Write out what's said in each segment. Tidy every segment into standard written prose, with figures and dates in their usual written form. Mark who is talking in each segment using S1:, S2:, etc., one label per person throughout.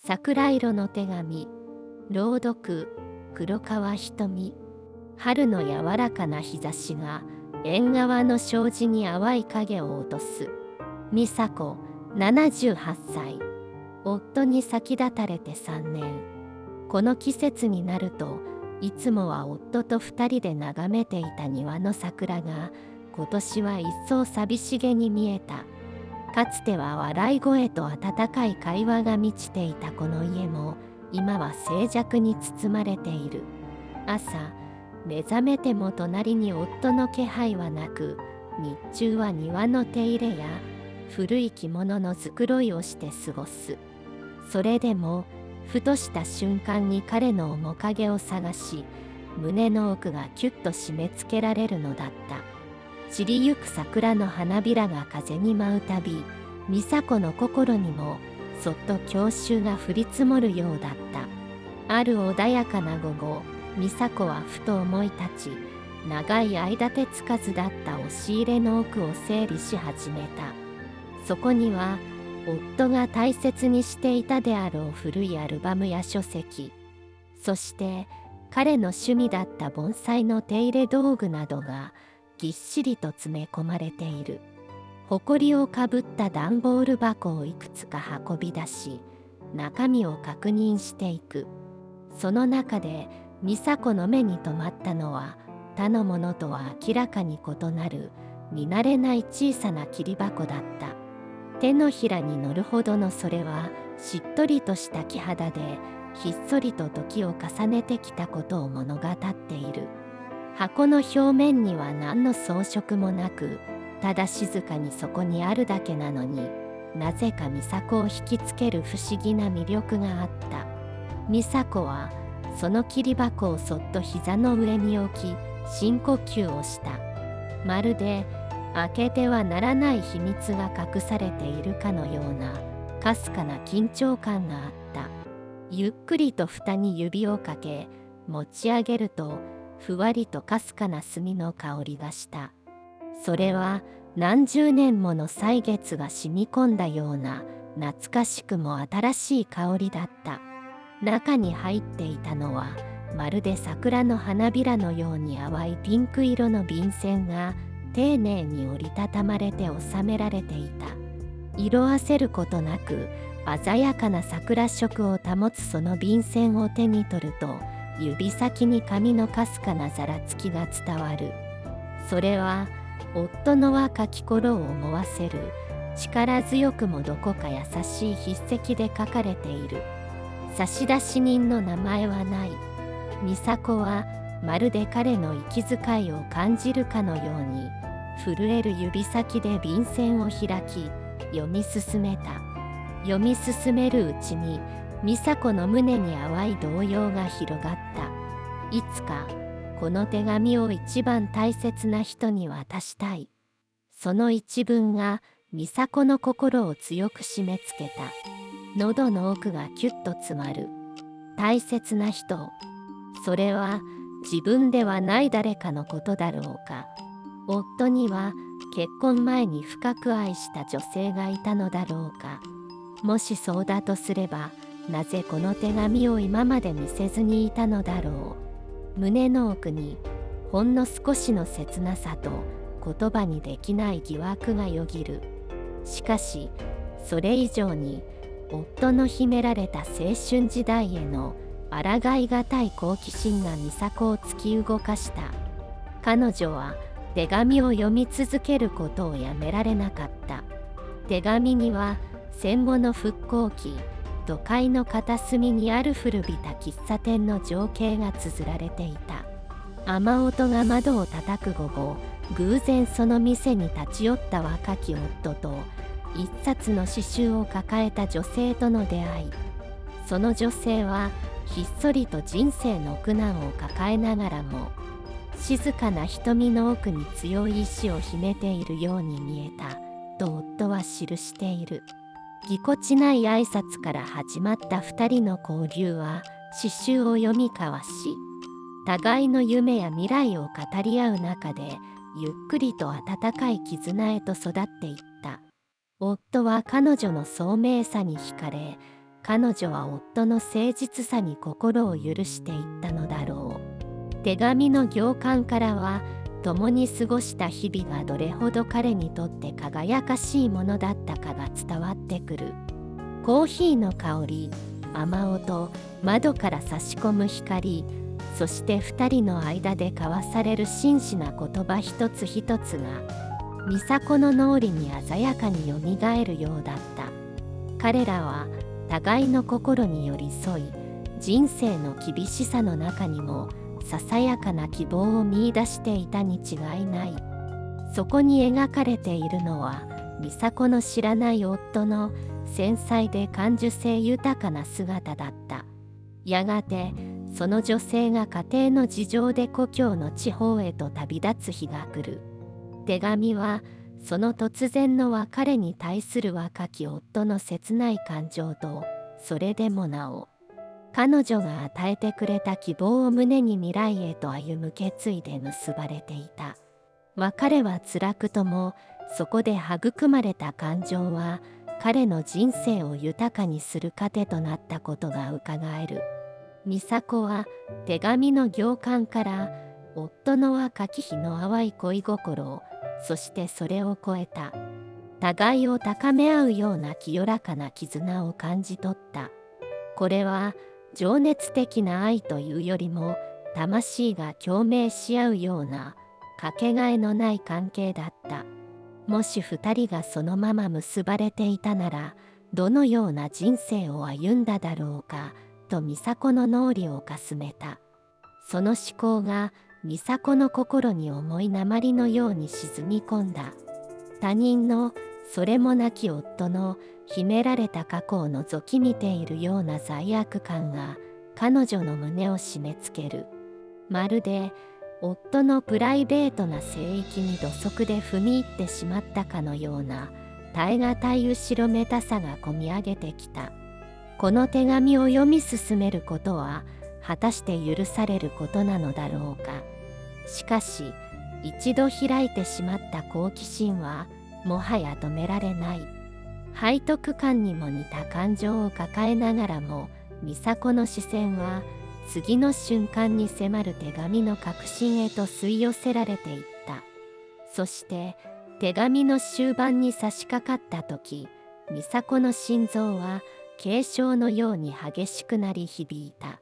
S1: 桜色の手紙。朗読黒川瞳。春の柔らかな日差しが縁側の障子に淡い影を落とす。美佐子78歳。夫に先立たれて3年。この季節になるといつもは夫と2人で眺めていた庭の桜が今年は一層寂しげに見えた。かつては笑い声と温かい会話が満ちていたこの家も今は静寂に包まれている。朝目覚めても隣に夫の気配はなく、日中は庭の手入れや古い着物の繕いをして過ごす。それでもふとした瞬間に彼の面影を探し、胸の奥がキュッと締め付けられるのだった。散りゆく桜の花びらが風に舞うたび、美佐子の心にもそっと郷愁が降り積もるようだった。ある穏やかな午後、美佐子はふと思い立ち、長い間手つかずだった押し入れの奥を整理し始めた。そこには夫が大切にしていたであろう古いアルバムや書籍、そして彼の趣味だった盆栽の手入れ道具などがぎっしりと詰め込まれている。ほこりをかぶった段ボール箱をいくつか運び出し、中身を確認していく。その中で美佐子の目に留まったのは、他のものとは明らかに異なる見慣れない小さな切り箱だった。手のひらに乗るほどのそれはしっとりとした木肌で、ひっそりと時を重ねてきたことを物語っている。箱の表面には何の装飾もなく、ただ静かにそこにあるだけなのに、なぜか美佐子を引きつける不思議な魅力があった。美佐子はその切り箱をそっと膝の上に置き、深呼吸をした。まるで開けてはならない秘密が隠されているかのようなかすかな緊張感があった。ゆっくりと蓋に指をかけ、持ち上げるとふわりとかすかな炭の香りがした。それは何十年もの歳月が染み込んだような懐かしくも新しい香りだった。中に入っていたのはまるで桜の花びらのように淡いピンク色の便箋が丁寧に折りたたまれて収められていた。色あせることなく鮮やかな桜色を保つその便箋を手に取ると、指先に紙のかすかなざらつきが伝わる。それは夫の若き頃を思わせる力強くもどこか優しい筆跡で書かれている。差出人の名前はない。美佐子はまるで彼の息遣いを感じるかのように、震える指先で便箋を開き読み進めた。読み進めるうちに美佐子の胸に淡い動揺が広がった。いつかこの手紙を一番大切な人に渡したい。その一文が美佐子の心を強く締め付けた。喉の奥がキュッと詰まる。大切な人、それは自分ではない誰かのことだろうか。夫には結婚前に深く愛した女性がいたのだろうか。もしそうだとすれば、なぜこの手紙を今まで見せずにいたのだろう。胸の奥にほんの少しの切なさと言葉にできない疑惑がよぎる。しかしそれ以上に夫の秘められた青春時代への抗いがたい好奇心が美佐子を突き動かした。彼女は手紙を読み続けることをやめられなかった。手紙には戦後の復興期、都会の片隅にある古びた喫茶店の情景が綴られていた。雨音が窓を叩く午後、偶然その店に立ち寄った若き夫と一冊の詩集を抱えた女性との出会い。その女性はひっそりと人生の苦難を抱えながらも、静かな瞳の奥に強い意志を秘めているように見えたと夫は記している。ぎこちない挨拶から始まった二人の交流は詩集を読み交わし、互いの夢や未来を語り合う中でゆっくりと温かい絆へと育っていった。夫は彼女の聡明さに惹かれ、彼女は夫の誠実さに心を許していったのだろう。手紙の行間からは、共に過ごした日々がどれほど彼にとって輝かしいものだったかが伝わってくる。コーヒーの香り、雨音、窓から差し込む光、そして2人の間で交わされる真摯な言葉一つ一つが美佐子の脳裏に鮮やかによみがえるようだった。彼らは互いの心に寄り添い、人生の厳しさの中にもささやかな希望を見出していたに違いない。そこに描かれているのは美佐子の知らない夫の繊細で感受性豊かな姿だった。やがてその女性が家庭の事情で故郷の地方へと旅立つ日が来る。手紙はその突然の別れに対する若き夫の切ない感情と、それでもなお彼女が与えてくれた希望を胸に未来へと歩む決意で結ばれていた。別れは辛くとも、そこで育まれた感情は彼の人生を豊かにする糧となったことがうかがえる。美佐子は手紙の行間から夫の若き日の淡い恋心を、そしてそれを超えた互いを高め合うような清らかな絆を感じ取った。これは情熱的な愛というよりも、魂が共鳴し合うようなかけがえのない関係だった。もし二人がそのまま結ばれていたなら、どのような人生を歩んだだろうかと美佐子の脳裏をかすめた。その思考が美佐子の心に重い鉛のように沈み込んだ。他人のそれもなき夫の秘められた過去を覗き見ているような罪悪感が彼女の胸を締め付ける。まるで夫のプライベートな聖域に土足で踏み入ってしまったかのような耐え難い後ろめたさがこみ上げてきた。この手紙を読み進めることは果たして許されることなのだろうか。しかし一度開いてしまった好奇心はもはや止められない。背徳感にも似た感情を抱えながらも、美佐子の視線は次の瞬間に迫る手紙の核心へと吸い寄せられていった。そして手紙の終盤に差し掛かった時、美佐子の心臓は警鐘のように激しくなり響いた。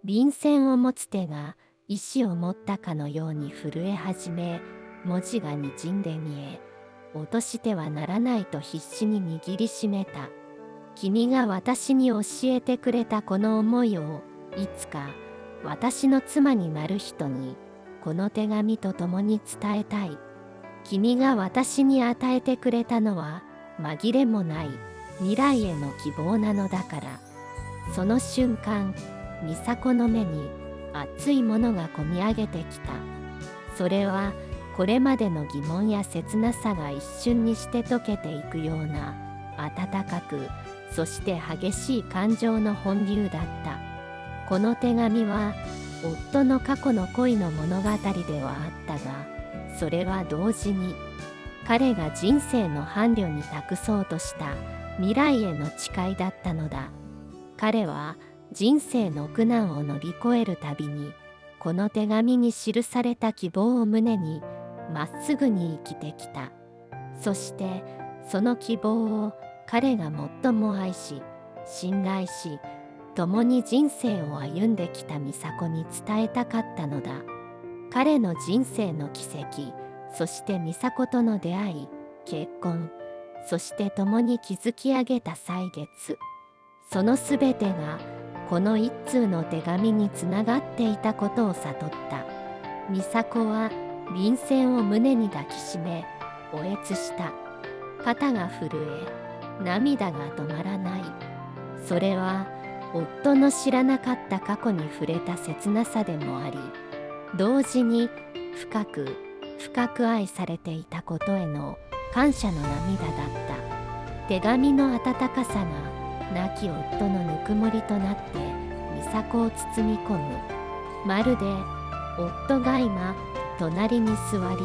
S1: 便箋を持つ手が意志を持ったかのように震え始め、文字がにじんで見え、落としてはならないと必死に握りしめた。君が私に教えてくれたこの思いを、いつか私の妻になる人にこの手紙と共に伝えたい。君が私に与えてくれたのは紛れもない未来への希望なのだから。その瞬間、美佐子の目に熱いものがこみ上げてきた。それはこれまでの疑問や切なさが一瞬にして溶けていくような温かく、そして激しい感情の本流だった。この手紙は夫の過去の恋の物語ではあったが、それは同時に彼が人生の伴侶に託そうとした未来への誓いだったのだ。彼は人生の苦難を乗り越えるたびに、この手紙に記された希望を胸にまっすぐに生きてきた。そしてその希望を彼が最も愛し信頼し、共に人生を歩んできた美佐子に伝えたかったのだ。彼の人生の奇跡、そして美佐子との出会い、結婚、そして共に築き上げた歳月、そのすべてがこの一通の手紙につながっていたことを悟った。美佐子は便箋を胸に抱きしめおえつした。肩が震え、涙が止まらない。それは夫の知らなかった過去に触れた切なさでもあり、同時に深く深く愛されていたことへの感謝の涙だった。手紙の温かさが亡き夫のぬくもりとなって美佐子を包み込む。まるで夫が今隣に座り、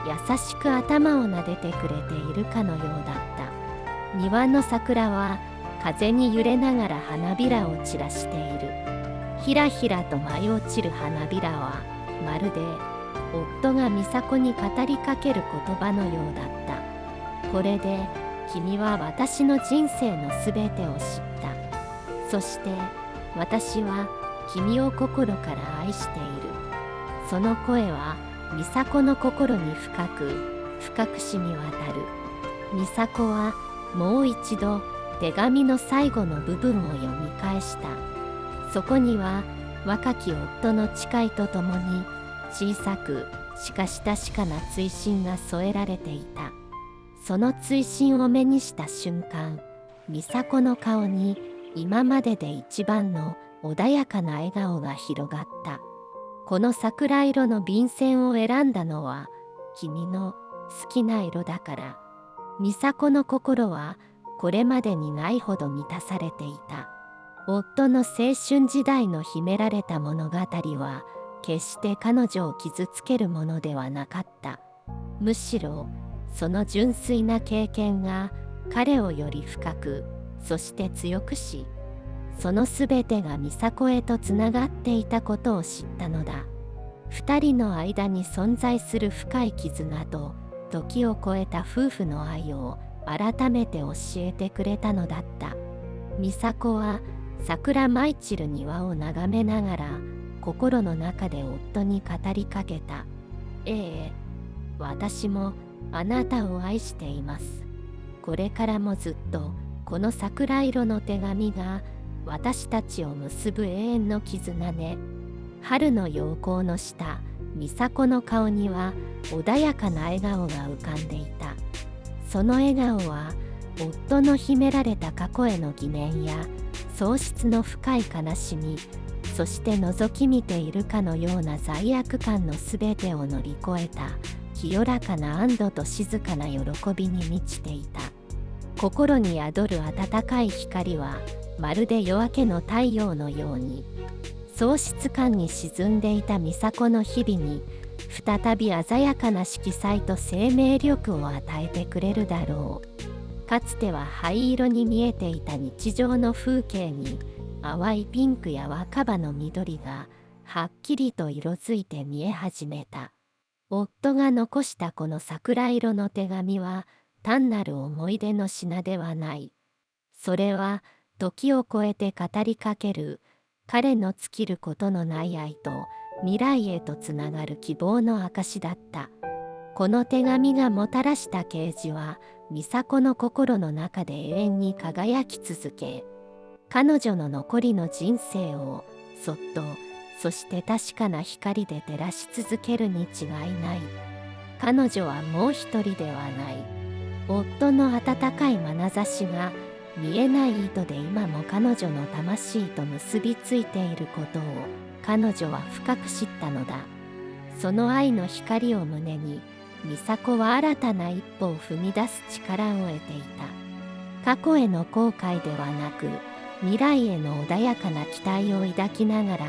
S1: 優しく頭を撫でてくれているかのようだった。庭の桜は風に揺れながら花びらを散らしている。ひらひらと舞い落ちる花びらはまるで夫が美佐子に語りかける言葉のようだった。これで君は私の人生のすべてを知った。そして私は君を心から愛している。その声は美佐子の心に深く染み渡る。美佐子はもう一度手紙の最後の部分を読み返した。そこには若き夫の誓いとともに小さくしかし確かな追伸が添えられていた。その追伸を目にした瞬間、美佐子の顔に今までで一番の穏やかな笑顔が広がった。この桜色の便箋を選んだのは君の好きな色だから。美佐子の心はこれまでにないほど満たされていた。夫の青春時代の秘められた物語は決して彼女を傷つけるものではなかった。むしろその純粋な経験が彼をより深く、そして強くし、そのすべてが美佐子へとつながっていたことを知ったのだ。二人の間に存在する深い絆と時を超えた夫婦の愛を改めて教えてくれたのだった。美佐子は桜舞い散る庭を眺めながら心の中で夫に語りかけた。私もあなたを愛しています。これからもずっとこの桜色の手紙が私たちを結ぶ永遠の絆ね。春の陽光の下、美佐子の顔には穏やかな笑顔が浮かんでいた。その笑顔は夫の秘められた過去への疑念や喪失の深い悲しみ、そして覗き見ているかのような罪悪感のすべてを乗り越えた清らかな安堵と静かな喜びに満ちていた。心に宿る温かい光はまるで夜明けの太陽のように喪失感に沈んでいた美佐子の日々に再び鮮やかな色彩と生命力を与えてくれるだろう。かつては灰色に見えていた日常の風景に淡いピンクや若葉の緑がはっきりと色づいて見え始めた。夫が残したこの桜色の手紙は単なる思い出の品ではない。それは時を超えて語りかける彼の尽きることのない愛と未来へとつながる希望の証だった。この手紙がもたらした啓示は美佐子の心の中で永遠に輝き続け、彼女の残りの人生をそっと、そして確かな光で照らし続けるに違いない。彼女はもう一人ではない。夫の温かい眼差しが見えない糸で今も彼女の魂と結びついていることを彼女は深く知ったのだ。その愛の光を胸に美佐子は新たな一歩を踏み出す力を得ていた。過去への後悔ではなく未来への穏やかな期待を抱きながら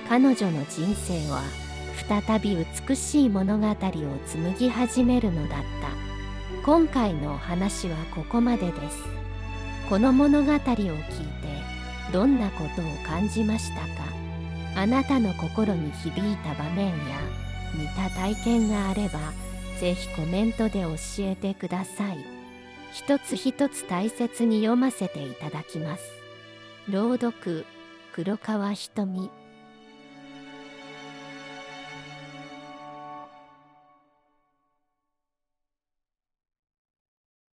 S1: 彼女の人生は再び美しい物語を紡ぎ始めるのだった。今回のお話はここまでです。この物語を聞いてどんなことを感じましたか？あなたの心に響いた場面や似た体験があればぜひコメントで教えてください。一つ一つ大切に読ませていただきます。朗読黒川ひとみ。